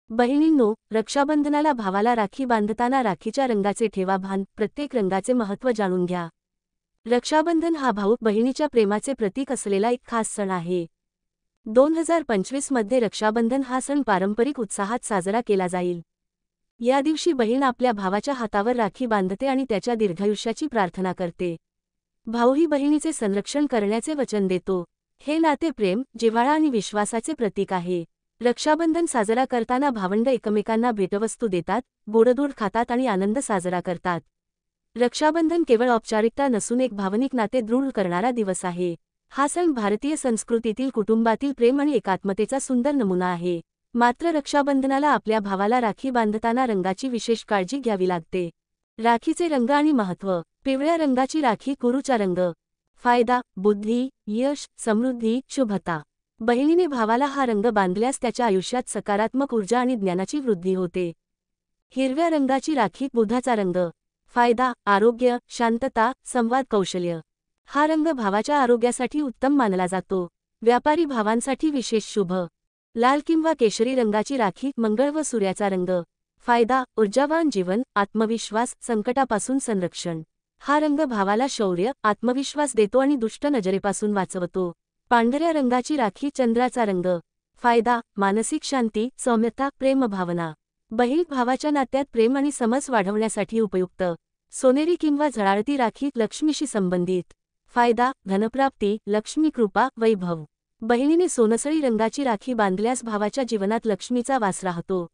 बहिणींनो, रक्षाबंधनाला भावाला राखी बांधताना राखीच्या रंगाचे ठेवा भान, प्रत्येक रंगाचे महत्त्व जाणून घ्या. रक्षाबंधन हा भाऊ बहिणीच्या प्रेमाचे प्रतीक असलेला एक खास सण आहे. 2025 मध्ये रक्षाबंधन हा सण पारंपरिक उत्साहात साजरा केला जाईल. या दिवशी बहीण आपल्या भावाच्या हातावर राखी बांधते आणि त्याच्या दीर्घायुष्याची प्रार्थना करते. भाऊही बहिणीचे संरक्षण करण्याचे वचन देतो. हे नाते प्रेम, जिव्हाळा आणि विश्वासाचे प्रतीक आहे. रक्षाबंधन साजरा करताना भावंड एकमेकांना भेटवस्तू देतात, गोडधोड खातात आणि आनंद साजरा करतात. रक्षाबंधन केवळ औपचारिकता नसून एक भावनिक नाते दृढ करणारा दिवस आहे. हा सण भारतीय संस्कृतीतील कुटुंबातील प्रेम आणि एकात्मतेचा सुंदर नमुना आहे. मात्र रक्षाबंधनाला आपल्या भावाला राखी बांधताना रंगाची विशेष काळजी घ्यावी लागते. राखीचे रंग आणि महत्त्व. पिवळ्या रंगाची राखी कुरूचा रंग. फायदा: बुद्धी, यश, समृद्धी, शुभता. बहिणीने भावाला हा रंग बांधल्यास त्याच्या आयुष्यात सकारात्मक ऊर्जा आणि ज्ञानाची वृद्धी होते. हिरव्या रंगाची राखी बुधाचा रंग. फायदा: आरोग्य, शांतता, संवाद कौशल्य. हा रंग भावाच्या आरोग्यासाठी उत्तम मानला जातो. व्यापारी भावांसाठी विशेष शुभ. लाल किंवा केशरी रंगाची राखी मंगळ व सूर्याचा रंग. फायदा: ऊर्जावान जीवन, आत्मविश्वास, संकटापासून संरक्षण. हा रंग भावाला शौर्य, आत्मविश्वास देतो आणि दुष्ट नजरेपासून वाचवतो. पांढऱ्या रंगाची राखी चंद्राचा रंग. फायदा: मानसिक शांती, सौम्यता, प्रेमभावना. बहीण भावाच्या नात्यात प्रेम आणि समज वाढवण्यासाठी उपयुक्त. सोनेरी किंवा झळाळती राखी लक्ष्मीशी संबंधित. फायदा: धनप्राप्ती, लक्ष्मी कृपा, वैभव. बहिणीने सोनसळी रंगाची राखी बांधल्यास भावाच्या जीवनात लक्ष्मीचा वास राहतो.